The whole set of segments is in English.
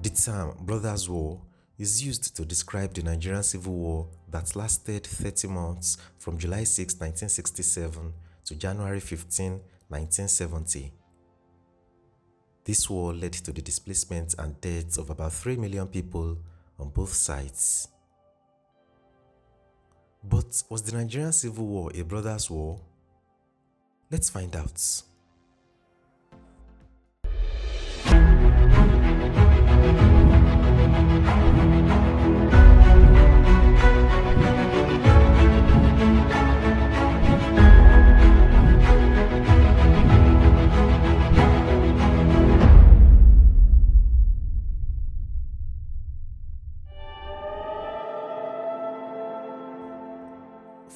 The term Brothers' War is used to describe the Nigerian Civil War that lasted 30 months from July 6, 1967 to January 15, 1970. This war led to the displacement and deaths of about 3 million people on both sides. But was the Nigerian Civil War a brothers' war? Let's find out.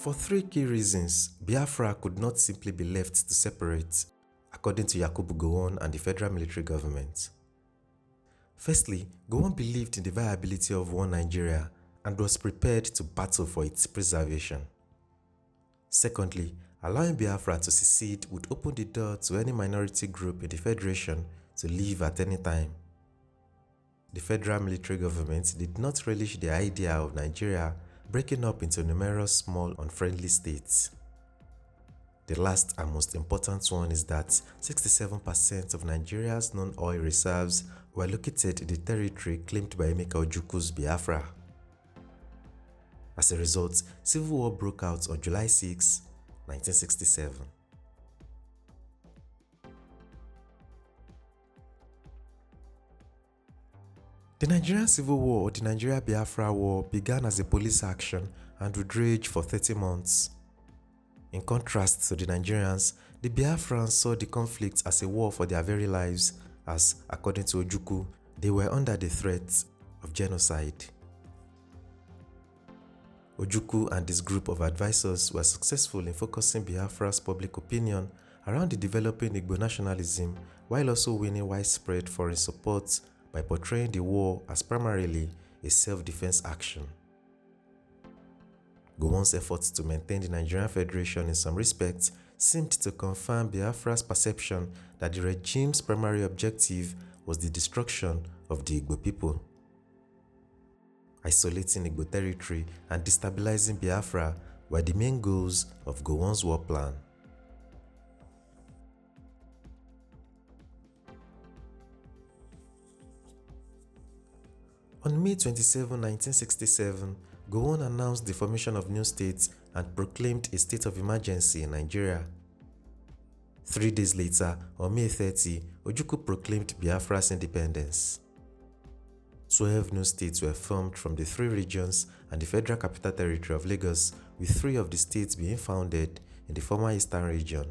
For three key reasons, Biafra could not simply be left to separate, according to Yakubu Gowon and the federal military government. Firstly, Gowon believed in the viability of one Nigeria and was prepared to battle for its preservation. Secondly, allowing Biafra to secede would open the door to any minority group in the federation to leave at any time. The federal military government did not relish the idea of Nigeria breaking up into numerous small unfriendly states. The last and most important one is that 67% of Nigeria's known oil reserves were located in the territory claimed by Emeka Ojukwu's Biafra. As a result, civil war broke out on July 6, 1967. The Nigerian Civil War, or the Nigeria-Biafra War, began as a police action and would rage for 30 months. In contrast to the Nigerians, the Biafrans saw the conflict as a war for their very lives as, according to Ojukwu, they were under the threat of genocide. Ojukwu and his group of advisors were successful in focusing Biafra's public opinion around the developing Igbo nationalism while also winning widespread foreign support by portraying the war as primarily a self-defense action. Gowon's efforts to maintain the Nigerian Federation in some respects seemed to confirm Biafra's perception that the regime's primary objective was the destruction of the Igbo people. Isolating Igbo territory and destabilizing Biafra were the main goals of Gowon's war plan. On May 27, 1967, Gowon announced the formation of new states and proclaimed a state of emergency in Nigeria. 3 days later, on May 30, Ojukwu proclaimed Biafra's independence. 12 new states were formed from the 3 regions and the Federal Capital Territory of Lagos, with 3 of the states being founded in the former Eastern region.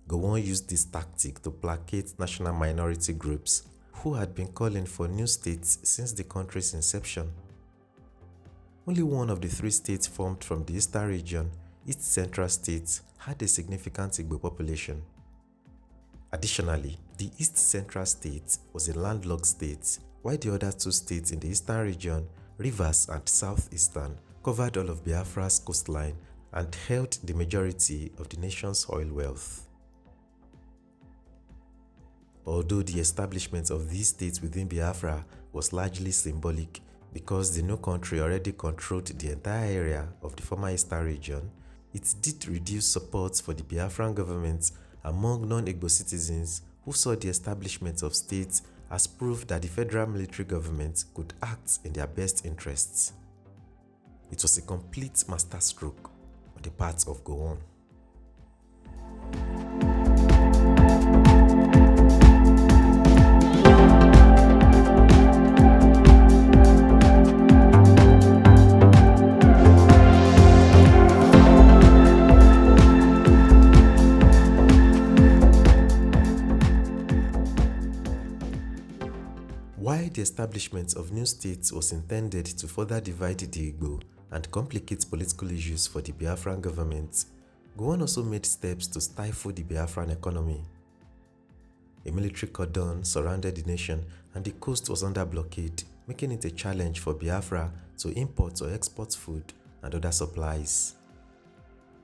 Gowon used this tactic to placate national minority groups who had been calling for new states since the country's inception. Only one of the 3 states formed from the Eastern region, East Central States, had a significant Igbo population. Additionally, the East Central State was a landlocked state, while the other 2 states in the Eastern region, Rivers and Southeastern, covered all of Biafra's coastline and held the majority of the nation's oil wealth. Although the establishment of these states within Biafra was largely symbolic because the new country already controlled the entire area of the former Eastern region, it did reduce support for the Biafran government among non-Igbo citizens who saw the establishment of states as proof that the federal military government could act in their best interests. It was a complete masterstroke on the part of Gowon. While the establishment of new states was intended to further divide the Igbo and complicate political issues for the Biafran government, Gowon also made steps to stifle the Biafran economy. A military cordon surrounded the nation and the coast was under blockade, making it a challenge for Biafra to import or export food and other supplies.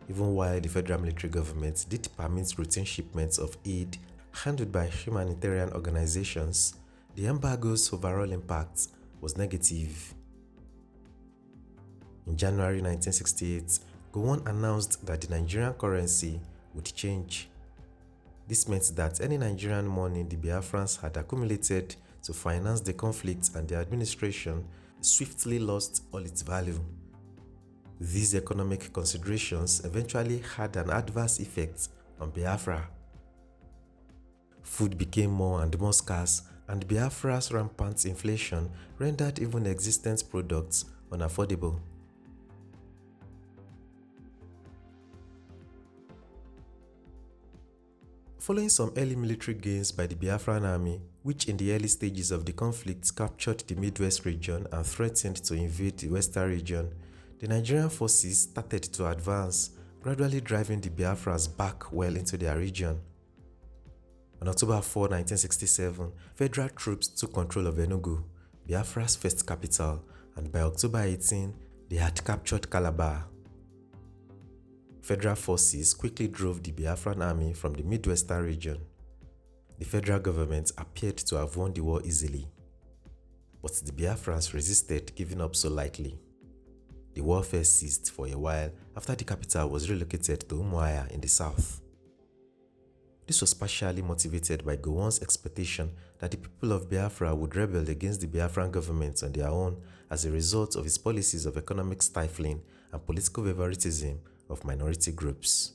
Even while the federal military government did permit routine shipments of aid handled by humanitarian organizations, the embargo's overall impact was negative. In January 1968, Gowon announced that the Nigerian currency would change. This meant that any Nigerian money the Biafrans had accumulated to finance the conflict and the administration swiftly lost all its value. These economic considerations eventually had an adverse effect on Biafra. Food became more and more scarce, and Biafra's rampant inflation rendered even existent products unaffordable. Following some early military gains by the Biafran army, which in the early stages of the conflict captured the Midwest region and threatened to invade the Western region, the Nigerian forces started to advance, gradually driving the Biafrans back well into their region. On October 4, 1967, federal troops took control of Enugu, Biafra's first capital, and by October 18, they had captured Calabar. Federal forces quickly drove the Biafran army from the Midwestern region. The federal government appeared to have won the war easily, but the Biafrans resisted giving up so lightly. The warfare ceased for a while after the capital was relocated to Umuahia in the south. This was partially motivated by Gowon's expectation that the people of Biafra would rebel against the Biafran government on their own as a result of his policies of economic stifling and political favoritism of minority groups.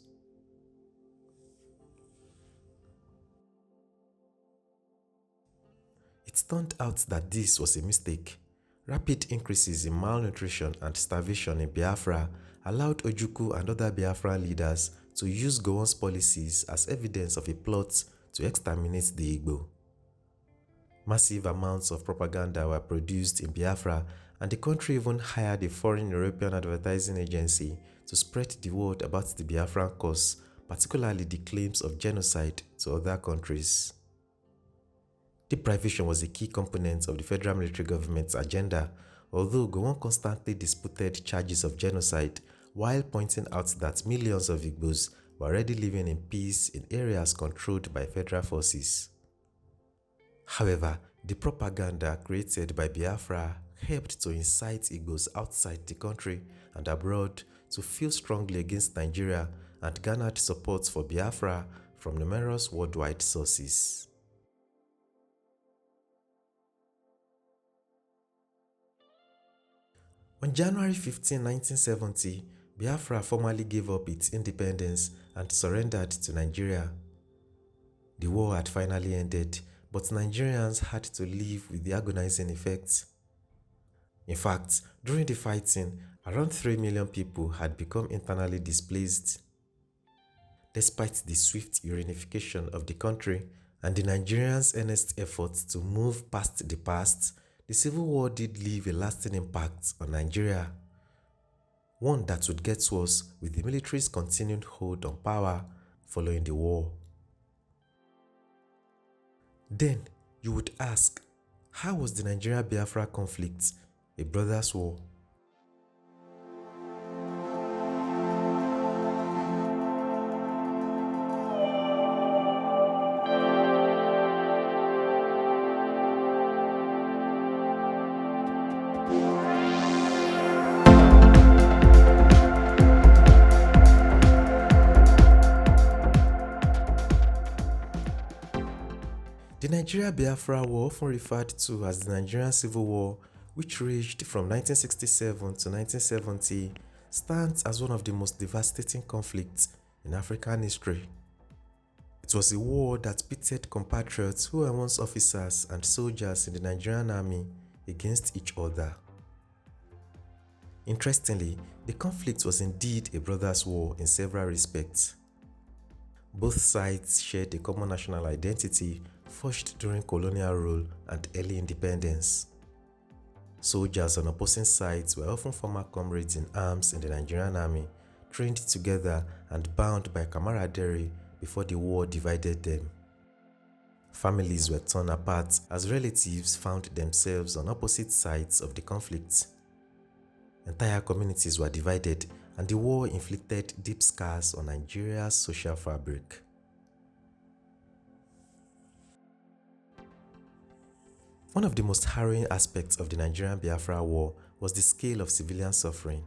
It turned out that this was a mistake. Rapid increases in malnutrition and starvation in Biafra allowed Ojukwu and other Biafran leaders to use Gowon's policies as evidence of a plot to exterminate the Igbo. Massive amounts of propaganda were produced in Biafra, and the country even hired a foreign European advertising agency to spread the word about the Biafran cause, particularly the claims of genocide, to other countries. Deprivation was a key component of the federal military government's agenda, although Gowon constantly disputed charges of genocide while pointing out that millions of Igbos were already living in peace in areas controlled by federal forces. However, the propaganda created by Biafra helped to incite Igbos outside the country and abroad to feel strongly against Nigeria and garnered support for Biafra from numerous worldwide sources. On January 15, 1970, Biafra formally gave up its independence and surrendered to Nigeria. The war had finally ended, but Nigerians had to live with the agonizing effects. In fact, during the fighting, around 3 million people had become internally displaced. Despite the swift reunification of the country and the Nigerians' earnest efforts to move past the past, the Civil War did leave a lasting impact on Nigeria. One that would get worse with the military's continued hold on power following the war. Then, you would ask, how was the Nigeria-Biafra conflict a brothers' war? The Nigeria-Biafra War, often referred to as the Nigerian Civil War, which raged from 1967 to 1970, stands as one of the most devastating conflicts in African history. It was a war that pitted compatriots who were once officers and soldiers in the Nigerian army against each other. Interestingly, the conflict was indeed a brothers' war in several respects. Both sides shared a common national identity forged during colonial rule and early independence. Soldiers on opposing sides were often former comrades in arms in the Nigerian army, trained together and bound by camaraderie before the war divided them. Families were torn apart as relatives found themselves on opposite sides of the conflict. Entire communities were divided, and the war inflicted deep scars on Nigeria's social fabric. One of the most harrowing aspects of the Nigerian-Biafra War was the scale of civilian suffering,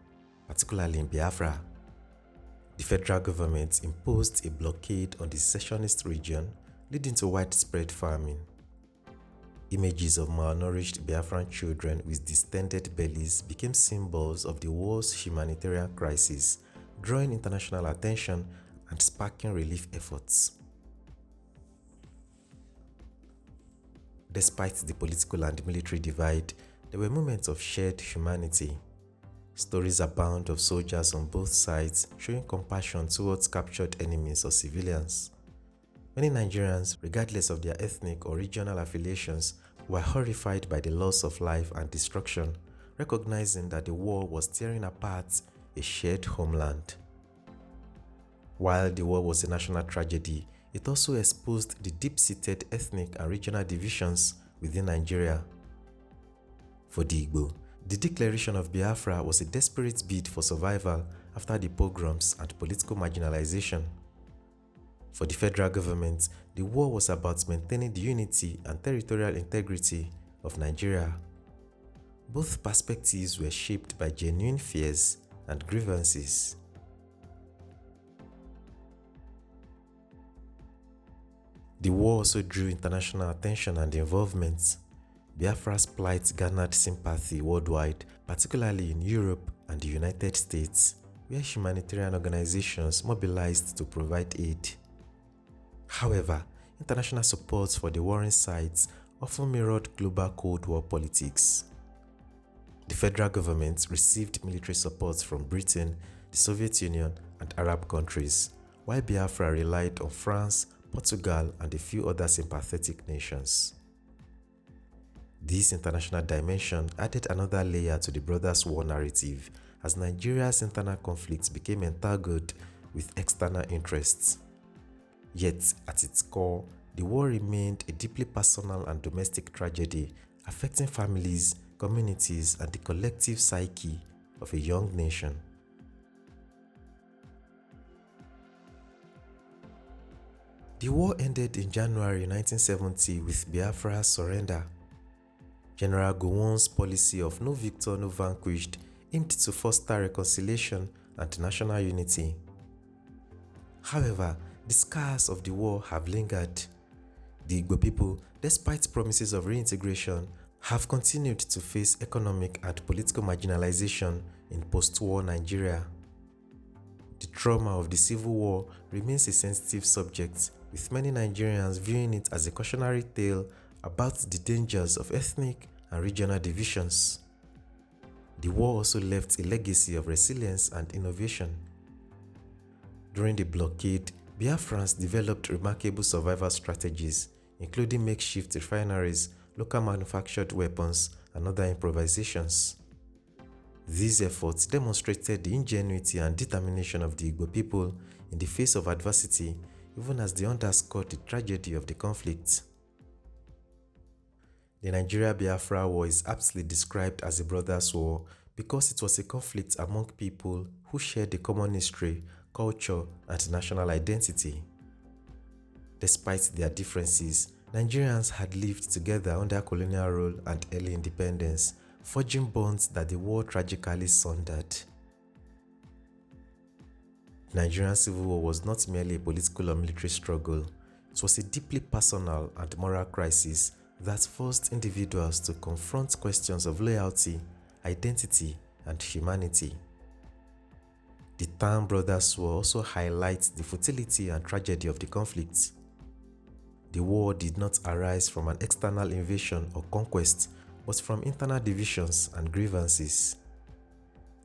particularly in Biafra. The federal government imposed a blockade on the secessionist region, leading to widespread famine. Images of malnourished Biafran children with distended bellies became symbols of the war's humanitarian crisis, drawing international attention and sparking relief efforts. Despite the political and military divide, there were moments of shared humanity. Stories abound of soldiers on both sides showing compassion towards captured enemies or civilians. Many Nigerians, regardless of their ethnic or regional affiliations, were horrified by the loss of life and destruction, recognizing that the war was tearing apart a shared homeland. While the war was a national tragedy, it also exposed the deep-seated ethnic and regional divisions within Nigeria. For the Igbo, the declaration of Biafra was a desperate bid for survival after the pogroms and political marginalization. For the federal government, the war was about maintaining the unity and territorial integrity of Nigeria. Both perspectives were shaped by genuine fears and grievances. The war also drew international attention and involvement. Biafra's plight garnered sympathy worldwide, particularly in Europe and the United States, where humanitarian organizations mobilized to provide aid. However, international support for the warring sides often mirrored global Cold War politics. The federal government received military support from Britain, the Soviet Union, and Arab countries, while Biafra relied on France, Portugal, and a few other sympathetic nations. This international dimension added another layer to the Brothers' War narrative as Nigeria's internal conflicts became entangled with external interests. Yet, at its core, the war remained a deeply personal and domestic tragedy affecting families, communities, and the collective psyche of a young nation. The war ended in January 1970 with Biafra's surrender. General Gowon's policy of no victor, no vanquished aimed to foster reconciliation and national unity. However, the scars of the war have lingered. The Igbo people, despite promises of reintegration, have continued to face economic and political marginalization in post-war Nigeria. The trauma of the Civil War remains a sensitive subject, with many Nigerians viewing it as a cautionary tale about the dangers of ethnic and regional divisions. The war also left a legacy of resilience and innovation. During the blockade, Biafrans developed remarkable survival strategies, including makeshift refineries, local manufactured weapons, and other improvisations. These efforts demonstrated the ingenuity and determination of the Igbo people in the face of adversity, even as they underscored the tragedy of the conflict. The Nigeria-Biafra War is aptly described as a brothers' war because it was a conflict among people who shared a common history, culture, and national identity. Despite their differences, Nigerians had lived together under colonial rule and early independence, forging bonds that the war tragically sundered. The Nigerian Civil War was not merely a political or military struggle. It was a deeply personal and moral crisis that forced individuals to confront questions of loyalty, identity, and humanity. The term Brothers' War also highlights the futility and tragedy of the conflict. The war did not arise from an external invasion or conquest, but from internal divisions and grievances.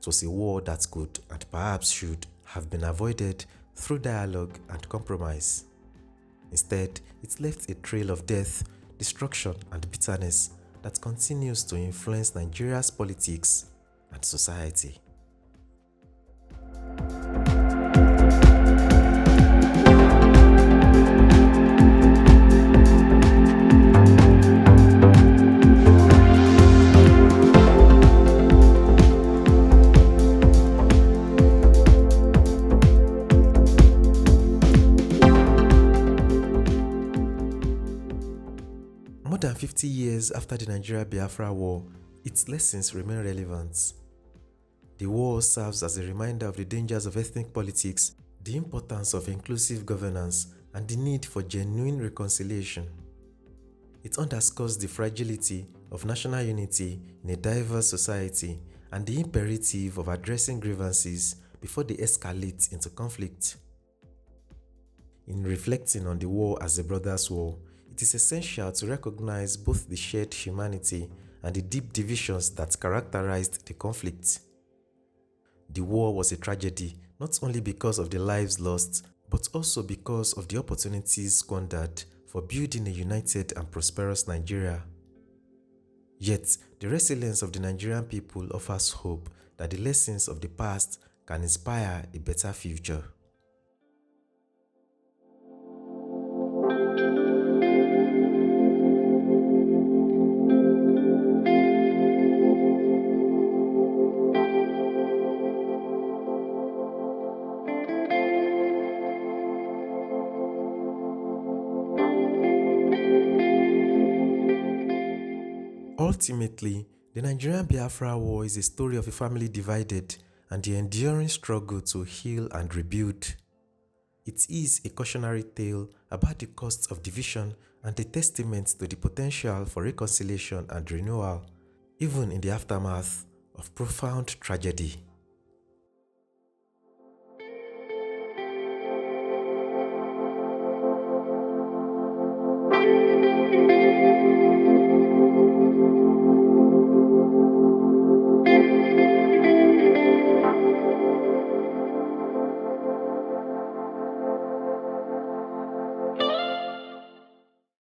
It was a war that could, and perhaps should, have been avoided through dialogue and compromise. Instead, it left a trail of death, destruction, and bitterness that continues to influence Nigeria's politics and society. More than 50 years after the Nigeria-Biafra War, its lessons remain relevant. The war serves as a reminder of the dangers of ethnic politics, the importance of inclusive governance, and the need for genuine reconciliation. It underscores the fragility of national unity in a diverse society and the imperative of addressing grievances before they escalate into conflict. In reflecting on the war as a brothers' war, it is essential to recognize both the shared humanity and the deep divisions that characterized the conflict. The war was a tragedy not only because of the lives lost, but also because of the opportunities squandered for building a united and prosperous Nigeria. Yet, the resilience of the Nigerian people offers hope that the lessons of the past can inspire a better future. Ultimately, the Nigerian-Biafra War is a story of a family divided and the enduring struggle to heal and rebuild. It is a cautionary tale about the costs of division and a testament to the potential for reconciliation and renewal, even in the aftermath of profound tragedy.